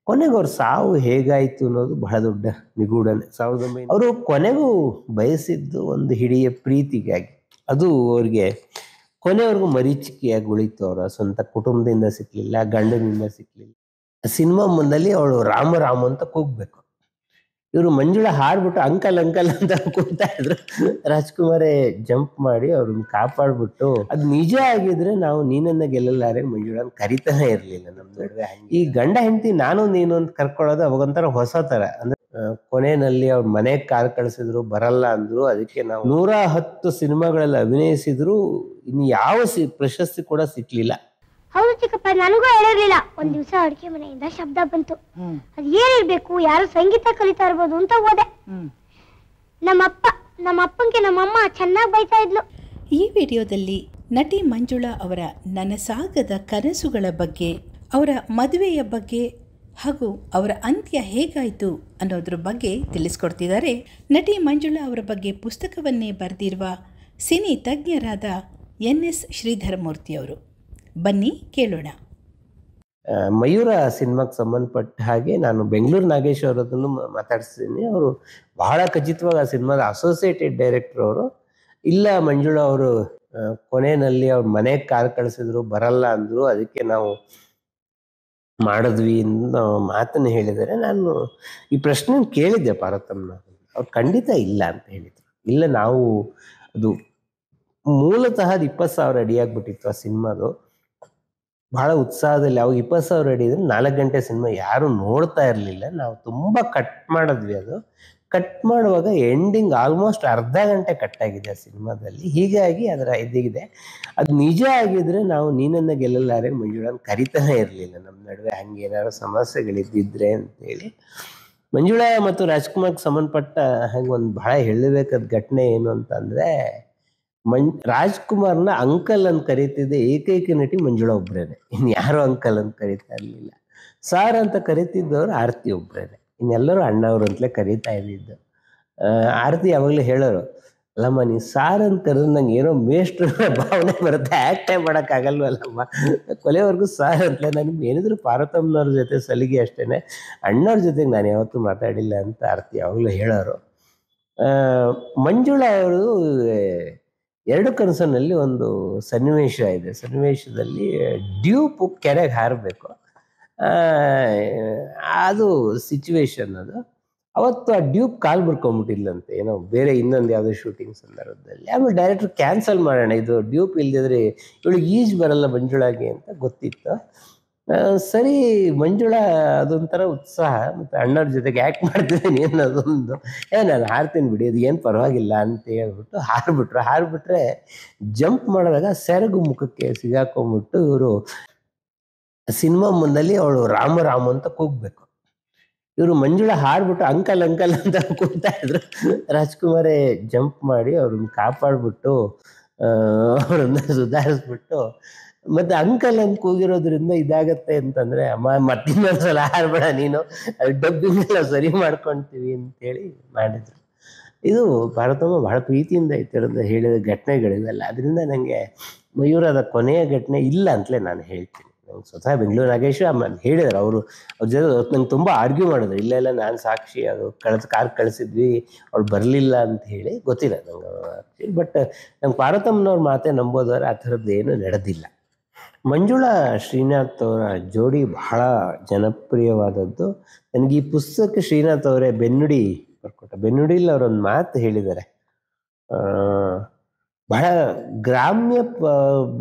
ಕೊನೆಗೆ ಅವ್ರ ಸಾವು ಹೇಗಾಯ್ತು ಅನ್ನೋದು ಬಹಳ ದೊಡ್ಡ ನಿಗೂಢನೆ. 1900 ಅವರು ಕೊನೆಗೂ ಬಯಸಿದ್ದು ಒಂದು ಹಿಡಿಯ ಪ್ರೀತಿಗಾಗಿ. ಅದು ಅವ್ರಿಗೆ ಕೊನೆವರೆಗೂ ಮರೀಚಿಕೆಯಾಗಿ ಉಳಿತು. ಅವರ ಸ್ವಂತ ಕುಟುಂಬದಿಂದ ಸಿಕ್ಲಿಲ್ಲ, ಗಂಡನಿಂದ ಸಿಕ್ಲಿಲ್ಲ. ಸಿನಿಮಾ ಮುಂದಲ್ಲಿ ಅವಳು ರಾಮ ರಾಮ ಅಂತ ಕೂಗ್ಬೇಕು. ಇವರು ಮಂಜುಳಾ ಹಾಡ್ಬಿಟ್ಟು ಅಂಕಲ್ ಅಂಕಲ್ ಅಂತ ಕೂಗ್ತಾ ಇದ್ರು. ರಾಜ್ಕುಮಾರೇ ಜಂಪ್ ಮಾಡಿ ಅವ್ರನ್ನ ಕಾಪಾಡ್ಬಿಟ್ಟು, ಅದು ನಿಜ ಆಗಿದ್ರೆ ನಾವು ನೀನನ್ನ ಗೆಲ್ಲಲಾರೆ ಮಂಜುಳಾ ಕರಿತಾನೆ ಇರ್ಲಿಲ್ಲ ನಮ್ಮ ನಡುವೆ. ಈ ಗಂಡ ಹೆಂಡತಿ ನಾನು ನೀನು ಅಂತ ಕರ್ಕೊಳ್ಳೋದು ಅವಾಗೊಂಥರ ಹೊಸ ತರ. ಅಂದ್ರೆ ಕೊನೆಯಲ್ಲಿ ಅವ್ರ ಮನೆಗೆ ಕಾರ್ ಕಳಿಸಿದ್ರು, ಬರಲ್ಲ ಅಂದ್ರು. ಅದಕ್ಕೆ ನಾವು 110 ಸಿನಿಮಾಗಳಲ್ಲಿ ಅಭಿನಯಿಸಿದ್ರು, ಇನ್ನು ಯಾವ ಪ್ರಶಸ್ತಿ ಕೂಡ ಸಿಕ್ಲಿಲ್ಲ. ಹೌದು ಚಿಕ್ಕಪ್ಪ, ನನಗೂ ಹೇಳಿರ್ಲಿಲ್ಲ. ಒಂದ್ ದಿವಸ ಅಡಿಕೆ ಮನೆಯಿಂದ ಶಬ್ದ ಬಂತು. ಅದ್ ಏನಿರ್ಬೇಕು, ಯಾರು ಸಂಗೀತ ಕಲಿತಾ ಇರ್ಬೋದು ಅಂತ ಹೋದೆ. ನಮ್ಮ ಅಪ್ಪಂಗೆ ನಮ್ಮಮ್ಮ ಚೆನ್ನಾಗಿ ಬೈತಾ ಇದ್ಲು. ಈ ವಿಡಿಯೋದಲ್ಲಿ ನಟಿ ಮಂಜುಳಾ ಅವರ ನನಸಾಗದ ಕನಸುಗಳ ಬಗ್ಗೆ, ಅವರ ಮದುವೆಯ ಬಗ್ಗೆ ಹಾಗೂ ಅವರ ಅಂತ್ಯ ಹೇಗಾಯಿತು ಅನ್ನೋದ್ರ ಬಗ್ಗೆ ತಿಳಿಸ್ಕೊಡ್ತಿದ್ದಾರೆ. ನಟಿ ಮಂಜುಳಾ ಅವರ ಬಗ್ಗೆ ಪುಸ್ತಕವನ್ನೇ ಬರೆದಿರುವ ಸಿನಿ ತಜ್ಞರಾದ NS ಶ್ರೀಧರಮೂರ್ತಿ ಅವರು. ಬನ್ನಿ ಕೇಳೋಣ. ಮಯೂರ ಸಿನಿಮಾಗೆ ಸಂಬಂಧಪಟ್ಟ ಹಾಗೆ ನಾನು ಬೆಂಗಳೂರು ನಾಗೇಶ್ ಅವರದನ್ನು ಮಾತಾಡಿಸ್ತೀನಿ. ಅವರು ಬಹಳ ಖಚಿತವಾಗಿ ಆ ಸಿನಿಮಾದ ಅಸೋಸಿಯೇಟೆಡ್ ಡೈರೆಕ್ಟರ್ ಅವರು. ಇಲ್ಲ ಮಂಜುಳಾ ಅವರು ಕೊನೆಯಲ್ಲಿ ಅವ್ರ ಮನೆಗೆ ಕಾರ್ ಕಳಿಸಿದ್ರು, ಬರಲ್ಲ ಅಂದ್ರು. ಅದಕ್ಕೆ ನಾವು ಮಾಡಿದ್ವಿ ಅನ್ನೋ ಮಾತನ್ನು ಹೇಳಿದ್ದಾರೆ. ನಾನು ಈ ಪ್ರಶ್ನೆ ಕೇಳಿದ್ದೆ ಪಾರ್ವತಮ್ಮನ. ಅವ್ರು ಖಂಡಿತ ಇಲ್ಲ ಅಂತ ಹೇಳಿದ್ರು. ಇಲ್ಲ, ನಾವು ಅದು ಮೂಲತಃ 20,000 ಅಡಿ ಆಗ್ಬಿಟ್ಟಿತ್ತು ಆ ಸಿನಿಮಾದು. ಬಹಳ ಉತ್ಸಾಹದಲ್ಲಿ ಅವಾಗ 20,000 ಅಡಿ ಇದ್ರೆ 4 ಗಂಟೆ ಸಿನಿಮಾ ಯಾರು ನೋಡ್ತಾ ಇರಲಿಲ್ಲ. ನಾವು ತುಂಬ ಕಟ್ ಮಾಡಿದ್ವಿ. ಅದು ಕಟ್ ಮಾಡುವಾಗ ಎಂಡಿಂಗ್ ಆಲ್ಮೋಸ್ಟ್ ಅರ್ಧ ಗಂಟೆ ಕಟ್ ಆಗಿದೆ ಆ ಸಿನಿಮಾದಲ್ಲಿ. ಹೀಗಾಗಿ ಅದರ ಇದಿದೆ. ಅದು ನಿಜ ಆಗಿದ್ರೆ ನಾವು ನೀನನ್ನ ಗೆಲ್ಲಲಾರೆ ಮಂಜುಳಾ ಕರಿತಾನೆ ಇರಲಿಲ್ಲ ನಮ್ಮ ನಡುವೆ, ಹಂಗೇನಾದ್ರು ಸಮಸ್ಯೆಗಳಿದ್ದಿದ್ರೆ ಅಂತೇಳಿ. ಮಂಜುಳಾ ಮತ್ತು ರಾಜ್ಕುಮಾರ್ಗೆ ಸಂಬಂಧಪಟ್ಟ ಹಾಗೆ ಒಂದು ಬಹಳ ಹೇಳಬೇಕಾದ ಘಟನೆ ಏನು ಅಂತಂದ್ರೆ, ರಾಜ್ಕುಮಾರ್ನ ಅಂಕಲ್ ಅಂತ ಕರೀತಿದ್ದೆ ಏಕೈಕ ನಟಿ ಮಂಜುಳಾ ಒಬ್ರೇನೆ. ಇನ್ಯಾರು ಅಂಕಲ್ ಅಂತ ಕರೀತಾ ಇರ್ಲಿಲ್ಲ. ಸಾರ್ ಅಂತ ಕರೀತಿದ್ದವ್ರು ಆರತಿ ಒಬ್ರೇನೆ. ಇನ್ನೆಲ್ಲರೂ ಅಣ್ಣವ್ರು ಅಂತಲೇ ಕರೀತಾ ಇದ್ದಿದ್ದು. ಆರತಿ ಯಾವಾಗಲೂ ಹೇಳೋರು, ಅಲ್ಲಮ್ಮ ನೀ ಸಾರ್ ಅಂತ ಕರೆದ್ರೆ ನಂಗೆ ಏನೋ ಮೇಷ್ಟ್ರ ಭಾವನೆ ಬರುತ್ತೆ, ಆ್ಯಕ್ಟೇ ಮಾಡೋಕ್ಕಾಗಲ್ವಲ್ಲಮ್ಮ, ಕೊಲೆವರೆಗೂ ಸಾರ್ ಅಂತಲೇ. ನನಗೆ ಏನಿದ್ರು ಪಾರ್ವತಮ್ಮನವ್ರ ಜೊತೆ ಸಲಿಗೆ ಅಷ್ಟೇ, ಅಣ್ಣವ್ರ ಜೊತೆಗೆ ನಾನು ಯಾವತ್ತೂ ಮಾತಾಡಿಲ್ಲ ಅಂತ ಆರತಿ ಯಾವಾಗಲೂ ಹೇಳೋರು. ಮಂಜುಳಾ ಅವರು 2 ಕನಸಿನಲ್ಲಿ ಒಂದು ಸನ್ನಿವೇಶ ಇದೆ. ಸನ್ನಿವೇಶದಲ್ಲಿ ಡ್ಯೂಪು ಕೆರೆಗೆ ಹಾರಬೇಕು. ಅದು ಸಿಚುವೇಶನ್ ಅದು. ಅವತ್ತು ಆ ಡ್ಯೂಪ್ ಕಾಲು ಮುರ್ಕೊಂಬಿಟ್ಟಿಲ್ಲಂತೆ, ಏನೋ ಬೇರೆ ಇನ್ನೊಂದು ಯಾವುದೋ ಶೂಟಿಂಗ್ ಸಂದರ್ಭದಲ್ಲಿ. ಆಮೇಲೆ ಡೈರೆಕ್ಟ್ರು ಕ್ಯಾನ್ಸಲ್ ಮಾಡೋಣ, ಇದು ಡ್ಯೂಪ್ ಇಲ್ದಿದ್ರೆ ಇವಳಿಗೆ ಈಜು ಬರಲ್ಲ ಮಂಜುಳಾಗೆ ಅಂತ ಗೊತ್ತಿತ್ತು. ಸರಿ, ಮಂಜುಳಾ ಅದೊಂಥರ ಉತ್ಸಾಹ, ಮತ್ತು ಅಣ್ಣವ್ರ ಜೊತೆಗೆ ಆ್ಯಕ್ಟ್ ಮಾಡ್ತಿದ್ದೀನಿ ಅನ್ನೋದೊಂದು, ನಾನು ಹಾರ್ತೀನಿ ಬಿಡಿ, ಅದು ಏನು ಪರವಾಗಿಲ್ಲ ಅಂತ ಹೇಳ್ಬಿಟ್ಟು ಹಾರಿಬಿಟ್ರೆ ಜಂಪ್ ಮಾಡಿದಾಗ ಸೆರಗು ಮುಖಕ್ಕೆ ಸಿಗಾಕೊಂಡ್ಬಿಟ್ಟು ಇವರು ಸಿನಿಮಾ ಮುಂದಲ್ಲಿ ಅವಳು ರಾಮ ರಾಮ ಅಂತ ಕೂಗ್ಬೇಕು. ಇವರು ಮಂಜುಳಾ ಹಾಡ್ಬಿಟ್ಟು ಅಂಕಲ್ ಅಂಕಲ್ ಅಂತ ಕೂಗ್ತಾ ಇದ್ರು. ರಾಜ್ಕುಮಾರೇ ಜಂಪ್ ಮಾಡಿ ಅವ್ರನ್ನ ಕಾಪಾಡ್ಬಿಟ್ಟು ಅವ್ರನ್ನ ಸುಧಾರಿಸ್ಬಿಟ್ಟು, ಮತ್ತೆ ಅಂಕಲ್ ಅಂತ ಕೂಗಿರೋದ್ರಿಂದ ಇದಾಗತ್ತೆ ಅಂತಂದ್ರೆ, ಅಮ್ಮ ಮತ್ತಿನ್ನೊಂದ್ಸಲ ಹಾರ್ಬೇಡ ನೀನು, ಡಬ್ಬಿಂಗೆಲ್ಲ ಸರಿ ಮಾಡ್ಕೊಳ್ತೀವಿ ಅಂತೇಳಿ ಮಾಡಿದ್ರು. ಇದು ಪಾರ್ವತಮ್ಮ ಬಹಳ ಪ್ರೀತಿಯಿಂದ ಈ ಥರದ ಹೇಳಿದ ಘಟನೆಗಳಿವೆಲ್ಲ. ಅದರಿಂದ ನನಗೆ ಮಯೂರದ ಕೊನೆಯ ಘಟನೆ ಇಲ್ಲ ಅಂತಲೇ ನಾನು ಹೇಳ್ತೀನಿ. ನಂಗೆ ಸ್ವತಃ ಬೆಂಗಳೂರು ನಾಗೇಶ್ ಹೇಳಿದ್ದಾರೆ. ಅವ್ರ ಜೊತೆ ನಂಗೆ ತುಂಬ ಆರ್ಗ್ಯೂ ಮಾಡಿದ್ರು, ಇಲ್ಲ ನಾನು ಸಾಕ್ಷಿ, ಅದು ಕಾರ್ ಕಳಿಸಿದ್ವಿ, ಅವ್ಳು ಬರಲಿಲ್ಲ ಅಂತ ಹೇಳಿ. ಗೊತ್ತಿಲ್ಲ ನಂಗೆ, ಬಟ್ ನಂಗೆ ಪಾರ್ವತಮ್ಮನವ್ರ ಮಾತೇ ನಂಬೋದಾರೆ ಆ ಥರದ್ದು ಏನೂ ನಡೆದಿಲ್ಲ. ಮಂಜುಳಾ ಶ್ರೀನಾಥ್ ಅವರ ಜೋಡಿ ಬಹಳ ಜನಪ್ರಿಯವಾದದ್ದು. ನನಗೆ ಈ ಪುಸ್ತಕ ಶ್ರೀನಾಥ್ ಅವರೇ ಬೆನ್ನುಡಿ ಬರ್ಕೊಟ್ಟ. ಬೆನ್ನುಡಿಲಿ ಅವರೊಂದು ಮಾತು ಹೇಳಿದ್ದಾರೆ, ಬಹಳ ಗ್ರಾಮ್ಯ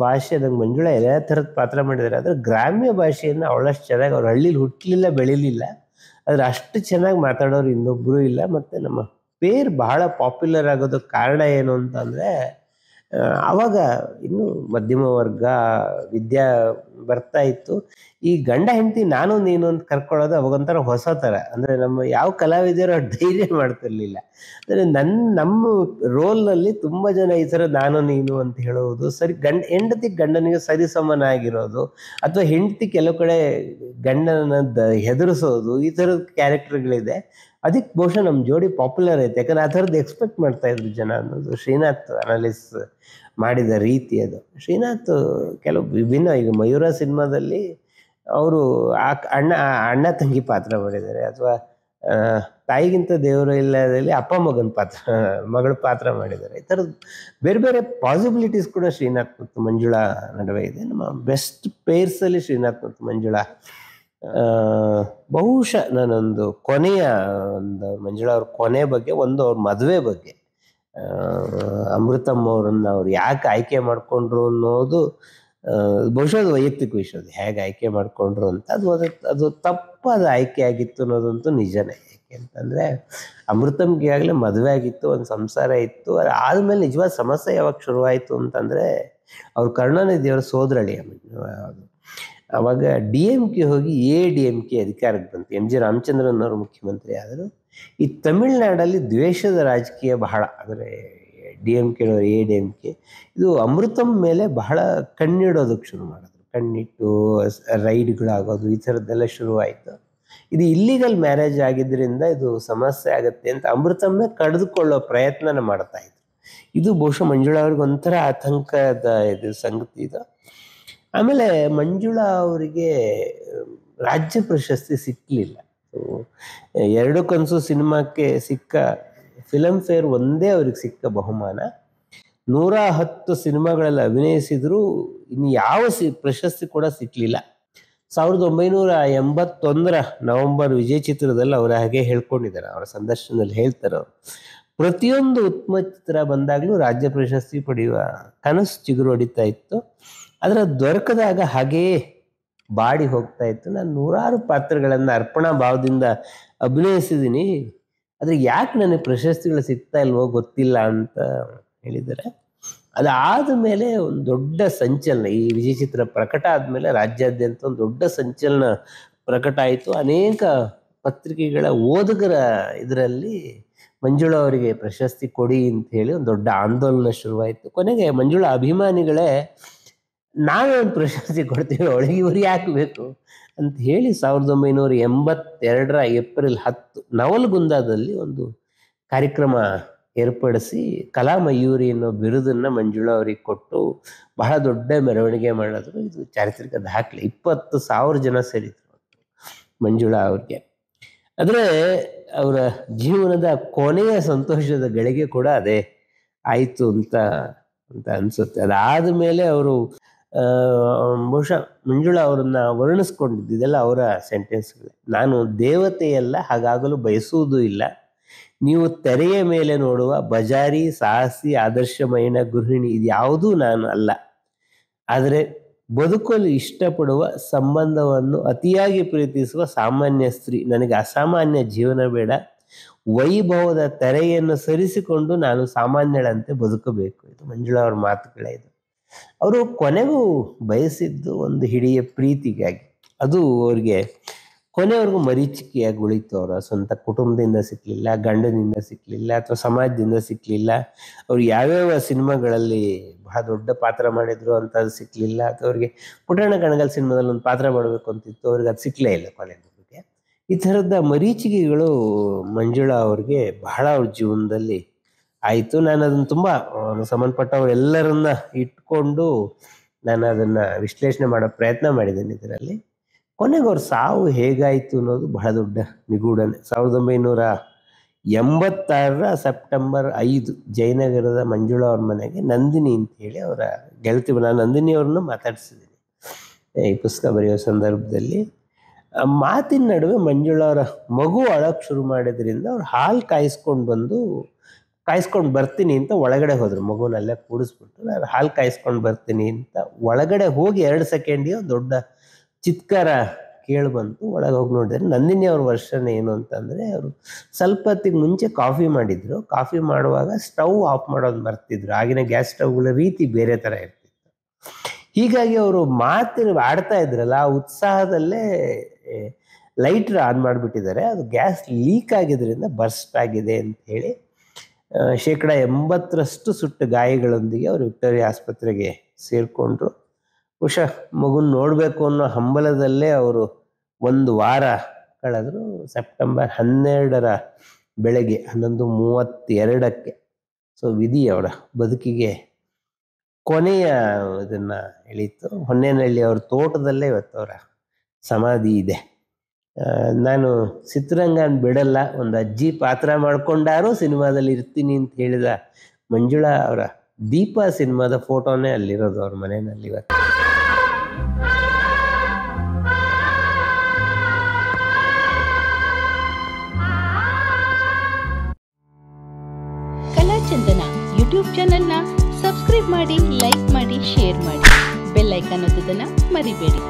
ಭಾಷೆ. ನಂಗೆ ಮಂಜುಳಾ ಎಲ್ಲ ಥರದ ಪಾತ್ರ ಮಾಡಿದ್ದಾರೆ, ಆದರೆ ಗ್ರಾಮ್ಯ ಭಾಷೆಯನ್ನು ಅವಳಷ್ಟು ಚೆನ್ನಾಗಿ, ಅವ್ರು ಹಳ್ಳಿಲಿ ಹುಟ್ಟಲಿಲ್ಲ ಬೆಳಿಲಿಲ್ಲ, ಆದರೆ ಅಷ್ಟು ಚೆನ್ನಾಗಿ ಮಾತಾಡೋರು ಇನ್ನೊಬ್ಬರು ಇಲ್ಲ. ಮತ್ತು ನಮ್ಮ ಪೇರ್ ಬಹಳ ಪಾಪ್ಯುಲರ್ ಆಗೋದಕ್ಕೆ ಕಾರಣ ಏನು ಅಂತಂದರೆ, ಆವಾಗ ಇನ್ನೂ ಮಧ್ಯಮ ವರ್ಗ ವಿದ್ಯಾ ಬರ್ತಾ ಇತ್ತು. ಈ ಗಂಡ ಹೆಂಡತಿ ನಾನು ನೀನು ಅಂತ ಕರ್ಕೊಳ್ಳೋದು ಅವಾಗೊಂಥರ ಹೊಸ ಥರ. ಅಂದರೆ ನಮ್ಮ ಯಾವ ಕಲಾವಿದರು ಧೈರ್ಯ ಮಾಡ್ತಿರ್ಲಿಲ್ಲ. ಅಂದರೆ ನಮ್ಮ ರೋಲ್ನಲ್ಲಿ ತುಂಬ ಜನ ಈ ಥರ ನಾನು ನೀನು ಅಂತ ಹೇಳೋದು, ಸರಿ ಹೆಂಡತಿ ಗಂಡನಿಗೆ ಸರಿಸಮನಾಗಿರೋದು, ಅಥವಾ ಹೆಂಡತಿ ಕೆಲವು ಕಡೆ ಗಂಡನ ಹೆದರಿಸೋದು, ಈ ಥರದ ಕ್ಯಾರೆಕ್ಟರ್ಗಳಿದೆ. ಅದಕ್ಕೆ ಬಹುಶಃ ನಮ್ಮ ಜೋಡಿ ಪಾಪ್ಯುಲರ್ ಐತೆ, ಯಾಕಂದ್ರೆ ಆ ಥರದ್ದು ಎಕ್ಸ್ಪೆಕ್ಟ್ ಮಾಡ್ತಾ ಇದ್ರು ಜನ ಅನ್ನೋದು ಶ್ರೀನಾಥ್ ಅನಾಲಿಸ್ ಮಾಡಿದ ರೀತಿ ಅದು. ಶ್ರೀನಾಥ್ ಕೆಲವು ವಿಭಿನ್ನ, ಈಗ ಮಯೂರ ಸಿನಿಮಾದಲ್ಲಿ ಅವರು ಆ ಅಣ್ಣ ಅಣ್ಣ ತಂಗಿ ಪಾತ್ರ ಮಾಡಿದ್ದಾರೆ, ಅಥವಾ ತಾಯಿಗಿಂತ ದೇವರು ಇಲ್ಲದಲ್ಲಿ ಅಪ್ಪ ಮಗನ ಪಾತ್ರ ಮಗಳ ಪಾತ್ರ ಮಾಡಿದ್ದಾರೆ. ಈ ಥರದ್ದು ಬೇರೆ ಬೇರೆ ಪಾಸಿಬಿಲಿಟೀಸ್ ಕೂಡ ಶ್ರೀನಾಥ್ ಮತ್ತು ಮಂಜುಳಾ ನಡುವೆ ಇದೆ. ನಮ್ಮ ಬೆಸ್ಟ್ ಪೇರ್ಸಲ್ಲಿ ಶ್ರೀನಾಥ್ ಮತ್ತು ಮಂಜುಳಾ. ಬಹುಶಃ ನಾನೊಂದು ಕೊನೆಯ ಒಂದು ಮಂಜುಳಾ ಅವ್ರ ಕೊನೆ ಬಗ್ಗೆ, ಒಂದು ಅವ್ರ ಮದುವೆ ಬಗ್ಗೆ, ಅಮೃತಮ್ಮ ಅವರನ್ನು ಅವ್ರು ಯಾಕೆ ಆಯ್ಕೆ ಮಾಡಿಕೊಂಡ್ರು ಅನ್ನೋದು ಬಹುಶಃ ಅದು ವೈಯಕ್ತಿಕ ವಿಷಯ. ಅದು ಹೇಗೆ ಆಯ್ಕೆ ಮಾಡಿಕೊಂಡ್ರು ಅಂತ, ಅದು ತಪ್ಪಾದ ಆಯ್ಕೆ ಆಗಿತ್ತು ಅನ್ನೋದಂತೂ ನಿಜನೇ. ಯಾಕೆಂತಂದರೆ ಅಮೃತಮ್ಗೆ ಆಗಲೇ ಮದುವೆ ಆಗಿತ್ತು, ಒಂದು ಸಂಸಾರ ಇತ್ತು. ಅದು ಆದಮೇಲೆ ನಿಜವಾದ ಸಮಸ್ಯೆ ಯಾವಾಗ ಶುರುವಾಯಿತು ಅಂತಂದರೆ, ಅವ್ರು ಕರುಣಾನಿಧಿಯವರ ಸೋದರಳಿ ಅದು. ಆವಾಗ DMK ಹೋಗಿ ADMK ಅಧಿಕಾರಕ್ಕೆ ಬಂತು. MG ರಾಮಚಂದ್ರನ್ ಅವರು ಮುಖ್ಯಮಂತ್ರಿ ಆದರು. ಈ ತಮಿಳ್ನಾಡಲ್ಲಿ ದ್ವೇಷದ ರಾಜಕೀಯ ಬಹಳ, ಅಂದರೆ DMK ADMK ಇದು ಅಮೃತಮ್ ಮೇಲೆ ಬಹಳ ಕಣ್ಣಿಡೋದಕ್ಕೆ ಶುರು ಮಾಡಿದ್ರು. ಕಣ್ಣಿಟ್ಟು ರೈಡ್ಗಳಾಗೋದು, ಈ ಥರದ್ದೆಲ್ಲ ಶುರುವಾಯಿತು. ಇದು ಇಲ್ಲಿಗಲ್ ಮ್ಯಾರೇಜ್ ಆಗಿದ್ದರಿಂದ ಇದು ಸಮಸ್ಯೆ ಆಗುತ್ತೆ ಅಂತ ಅಮೃತಮ್ಮೇ ಕಡಿದುಕೊಳ್ಳೋ ಪ್ರಯತ್ನನ ಮಾಡ್ತಾ ಇದ್ರು. ಇದು ಬಹುಶಃ ಮಂಜುಳಾ ಅವ್ರಿಗೆ ಒಂಥರ ಆತಂಕದ ಇದು ಸಂಗತಿ ಇದು. ಆಮೇಲೆ ಮಂಜುಳಾ ಅವರಿಗೆ ರಾಜ್ಯ ಪ್ರಶಸ್ತಿ ಸಿಕ್ಕಲಿಲ್ಲ. ಎರಡು ಕನಸು ಸಿನಿಮಾಕ್ಕೆ ಸಿಕ್ಕ ಫಿಲಮ್ ಫೇರ್ ಒಂದೇ ಅವ್ರಿಗೆ ಸಿಕ್ಕ ಬಹುಮಾನ. 110 ಸಿನಿಮಾಗಳಲ್ಲಿ ಅಭಿನಯಿಸಿದ್ರು, ಇನ್ನು ಯಾವ ಪ್ರಶಸ್ತಿ ಕೂಡ ಸಿಕ್ಕಲಿಲ್ಲ. 1981 ನವೆಂಬರ್ ವಿಜಯ ಚಿತ್ರದಲ್ಲಿ ಅವರು ಹಾಗೆ ಹೇಳ್ಕೊಂಡಿದ್ದಾರೆ, ಅವರ ಸಂದರ್ಶನದಲ್ಲಿ ಹೇಳ್ತಾರೆ ಅವರು, ಪ್ರತಿಯೊಂದು ಉತ್ತಮ ಚಿತ್ರ ಬಂದಾಗಲೂ ರಾಜ್ಯ ಪ್ರಶಸ್ತಿ ಪಡೆಯುವ ಕನಸು ಚಿಗುರು ಹೊಡಿತಾ ಇತ್ತು. ಅದರ ದೊರಕದಾಗ ಹಾಗೇ ಬಾಡಿ ಹೋಗ್ತಾ ಇತ್ತು. ನಾನು 100 ಪಾತ್ರಗಳನ್ನು ಅರ್ಪಣಾ ಭಾವದಿಂದ ಅಭಿನಯಿಸಿದ್ದೀನಿ, ಆದರೆ ಯಾಕೆ ನನಗೆ ಪ್ರಶಸ್ತಿಗಳು ಸಿಗ್ತಾ ಇಲ್ವೋ ಗೊತ್ತಿಲ್ಲ ಅಂತ ಹೇಳಿದ್ದಾರೆ. ಅದಾದ ಮೇಲೆ ಒಂದು ದೊಡ್ಡ ಸಂಚಲನ, ಈ ವಿಜಯ ಚಿತ್ರ ಪ್ರಕಟ ಆದಮೇಲೆ ರಾಜ್ಯಾದ್ಯಂತ ಒಂದು ದೊಡ್ಡ ಸಂಚಲನ ಪ್ರಕಟ ಆಯಿತು. ಅನೇಕ ಪತ್ರಿಕೆಗಳ ಓದುಗರ ಇದರಲ್ಲಿ ಮಂಜುಳಾ ಅವರಿಗೆ ಪ್ರಶಸ್ತಿ ಕೊಡಿ ಅಂತ ಹೇಳಿ ಒಂದು ದೊಡ್ಡ ಆಂದೋಲನ ಶುರುವಾಯಿತು. ಕೊನೆಗೆ ಮಂಜುಳಾ ಅಭಿಮಾನಿಗಳೇ ನಾವೇ ಒಂದು ಪ್ರಶಸ್ತಿ ಕೊಡ್ತೀವಿ, ಅವಳಿಗೆ ಇವ್ರು ಯಾಕೆ ಬೇಕು ಅಂತ ಹೇಳಿ 1982 ಏಪ್ರಿಲ್ 10 ನವಲಗುಂದದಲ್ಲಿ ಒಂದು ಕಾರ್ಯಕ್ರಮ ಏರ್ಪಡಿಸಿ ಕಲಾಮಯೂರಿ ಅನ್ನೋ ಬಿರುದನ್ನು ಮಂಜುಳಾ ಅವರಿಗೆ ಕೊಟ್ಟು ಬಹಳ ದೊಡ್ಡ ಮೆರವಣಿಗೆ ಮಾಡಿದ್ರು. ಇದು ಚಾರಿತ್ರಿಕ ದಾಖಲೆ. 20,000 ಜನ ಸೇರಿದ್ರು ಮಂಜುಳಾ ಅವ್ರಿಗೆ. ಆದರೆ ಅವರ ಜೀವನದ ಕೊನೆಯ ಸಂತೋಷದ ಗಳಿಗೆ ಕೂಡ ಅದೇ ಆಯಿತು ಅಂತ ಅನಿಸುತ್ತೆ. ಅದಾದ ಮೇಲೆ ಅವರು ಬಹುಶಃ ಮಂಜುಳಾ ಅವರನ್ನು ವರ್ಣಿಸ್ಕೊಂಡಿದ್ದು ಇದೆಲ್ಲ ಅವರ ಸೆಂಟೆನ್ಸ್ಗಳೇ. ನಾನು ದೇವತೆಯಲ್ಲ, ಹಾಗಾಗಲು ಬಯಸುವುದೂ ಇಲ್ಲ. ನೀವು ತೆರೆಯ ಮೇಲೆ ನೋಡುವ ಬಜಾರಿ, ಸಾಹಸಿ, ಆದರ್ಶಮಯನ ಗೃಹಿಣಿ ಇದ್ಯಾವುದೂ ನಾನು ಅಲ್ಲ. ಆದರೆ ಬದುಕಲು ಇಷ್ಟಪಡುವ, ಸಂಬಂಧವನ್ನು ಅತಿಯಾಗಿ ಪ್ರೀತಿಸುವ ಸಾಮಾನ್ಯ ಸ್ತ್ರೀ. ನನಗೆ ಅಸಾಮಾನ್ಯ ಜೀವನ ಬೇಡ. ವೈಭವದ ತೆರೆಯನ್ನು ಸರಿಸಿಕೊಂಡು ನಾನು ಸಾಮಾನ್ಯಳಂತೆ ಬದುಕಬೇಕು. ಇದು ಮಂಜುಳಾ ಅವ್ರ ಮಾತುಗಳೇ. ಇದು ಅವರು ಕೊನೆಗೂ ಬಯಸಿದ್ದು ಒಂದು ಹಿಡಿಯ ಪ್ರೀತಿಗಾಗಿ. ಅದು ಅವ್ರಿಗೆ ಕೊನೆವರೆಗೂ ಮರೀಚಿಕೆಯಾಗಿ ಉಳಿತು. ಅವರ ಸ್ವಂತ ಕುಟುಂಬದಿಂದ ಸಿಕ್ಕಲಿಲ್ಲ, ಗಂಡನಿಂದ ಸಿಕ್ಕಲಿಲ್ಲ, ಅಥವಾ ಸಮಾಜದಿಂದ ಸಿಕ್ಕಲಿಲ್ಲ. ಅವ್ರು ಯಾವ್ಯಾವ ಸಿನಿಮಾಗಳಲ್ಲಿ ಬಹಳ ದೊಡ್ಡ ಪಾತ್ರ ಮಾಡಿದ್ರು ಅಂತ ಅದು ಸಿಕ್ಕಲಿಲ್ಲ. ಅಥವಾ ಅವ್ರಿಗೆ ಪುಟ್ಟಣ್ಣ ಕಣಗಾಲ್ ಸಿನಿಮಾದಲ್ಲಿ ಒಂದು ಪಾತ್ರ ಮಾಡಬೇಕು ಅಂತಿತ್ತು, ಅವ್ರಿಗೆ ಅದು ಸಿಕ್ಕಲೇ ಇಲ್ಲ ಕೊನೆಗೆ. ಈ ಥರದ ಮರೀಚಿಕೆಗಳು ಮಂಜುಳಾ ಅವ್ರಿಗೆ ಬಹಳ ಅವ್ರ ಜೀವನದಲ್ಲಿ ಆಯಿತು. ನಾನು ಅದನ್ನು ತುಂಬ ಸಂಬಂಧಪಟ್ಟವರೆಲ್ಲರನ್ನ ಇಟ್ಕೊಂಡು ನಾನು ಅದನ್ನು ವಿಶ್ಲೇಷಣೆ ಮಾಡೋ ಪ್ರಯತ್ನ ಮಾಡಿದ್ದೇನೆ ಇದರಲ್ಲಿ. ಕೊನೆಗೆ ಅವ್ರ ಸಾವು ಹೇಗಾಯಿತು ಅನ್ನೋದು ಬಹಳ ದೊಡ್ಡ ನಿಗೂಢನೆ. 1986 ಸೆಪ್ಟೆಂಬರ್ 5 ಜಯನಗರದ ಮಂಜುಳಾ ಅವ್ರ ಮನೆಗೆ ನಂದಿನಿ ಅಂತ ಹೇಳಿ ಅವರ ಗೆಳತಿ, ನಾನು ನಂದಿನಿ ಅವ್ರನ್ನ ಮಾತಾಡಿಸಿದ್ದೀನಿ ಈ ಪುಸ್ತಕ ಬರೆಯೋ ಸಂದರ್ಭದಲ್ಲಿ. ಮಾತಿನ ನಡುವೆ ಮಂಜುಳಾ ಅವರ ಮಗು ಅಳಕ್ಕೆ ಶುರು ಮಾಡಿದ್ರಿಂದ ಅವ್ರು ಹಾಲು ಕಾಯಿಸ್ಕೊಂಡು ಬರ್ತೀನಿ ಅಂತ ಒಳಗಡೆ ಹೋದರು. ಮಗುನಲ್ಲೇ ಕೂಡಿಸ್ಬಿಟ್ಟು ನಾನು ಹಾಲು ಕಾಯಿಸ್ಕೊಂಡು ಬರ್ತೀನಿ ಅಂತ ಒಳಗಡೆ ಹೋಗಿ 2 ಸೆಕೆಂಡಿಗೆ ದೊಡ್ಡ ಚಿತ್ಕಾರ ಕೇಳಿಬಂತು. ಒಳಗೆ ಹೋಗಿ ನೋಡಿದ್ರೆ ನಂದಿನಿ ಅವ್ರ ವರ್ಷನ್ ಏನು ಅಂತಂದರೆ, ಅವರು ಸ್ವಲ್ಪ ಹೊತ್ತಿಗೆ ಮುಂಚೆ ಕಾಫಿ ಮಾಡಿದ್ರು. ಕಾಫಿ ಮಾಡುವಾಗ ಸ್ಟವ್ ಆಫ್ ಮಾಡೋದು ಮರ್ತಿದ್ರು. ಆಗಿನ ಗ್ಯಾಸ್ ಸ್ಟವ್ಗಳ ರೀತಿ ಬೇರೆ ಥರ ಇರ್ತಿತ್ತು. ಹೀಗಾಗಿ ಅವರು ಆಡ್ತಾ ಇದ್ರಲ್ಲ, ಆ ಉತ್ಸಾಹದಲ್ಲೇ ಲೈಟ್ರ್ ಆನ್ ಮಾಡಿಬಿಟ್ಟಿದ್ದಾರೆ. ಅದು ಗ್ಯಾಸ್ ಲೀಕ್ ಆಗಿದ್ದರಿಂದ ಬರ್ಸ್ಟ್ ಆಗಿದೆ ಅಂತ ಹೇಳಿ 80% ಸುಟ್ಟ ಗಾಯಗಳೊಂದಿಗೆ ಅವರು ವಿಕ್ಟೋರಿಯಾ ಆಸ್ಪತ್ರೆಗೆ ಸೇರಿಕೊಂಡ್ರು. ಬಹುಶಃ ಮಗುನ ನೋಡಬೇಕು ಅನ್ನೋ ಹಂಬಲದಲ್ಲೇ ಅವರು 1 ವಾರ ಕಳೆದ್ರು. ಸೆಪ್ಟೆಂಬರ್ 12 ಬೆಳಗ್ಗೆ 11:32 ಸೊ ವಿಧಿ ಅವರ ಬದುಕಿಗೆ ಕೊನೆಯ ಇದನ್ನು ಎಳೀತು. ಹೊನ್ನೇನಹಳ್ಳಿ ಅವ್ರ ತೋಟದಲ್ಲೇ ಇವತ್ತು ಅವರ ಸಮಾಧಿ ಇದೆ. ನಾನು ಚಿತ್ರರಂಗನ ಬಿಡಲ್ಲ, ಒಂದು ಅಜ್ಜಿ ಪಾತ್ರ ಮಾಡ್ಕೊಂಡಾರು ಸಿನಿಮಾದಲ್ಲಿ ಇರ್ತೀನಿ ಅಂತ ಹೇಳಿದ ಮಂಜುಳಾ ಅವರ ದೀಪ ಸಿನಿಮಾದ ಫೋಟೋನೇ ಅಲ್ಲಿರೋದು ಅವ್ರ ಮನೆಯಲ್ಲಿ ಇವತ್ತು. ಕಲಾಚಂದನ ಯೂಟ್ಯೂಬ್ ಚಾನೆಲ್ನ ಸಬ್ಸ್ಕ್ರೈಬ್ ಮಾಡಿ, ಲೈಕ್ ಮಾಡಿ, ಶೇರ್ ಮಾಡಿ. ಬೆಲ್ ಐಕಾನ್ ಒತ್ತೋದನ್ನ ಮರಿಬೇಡಿ.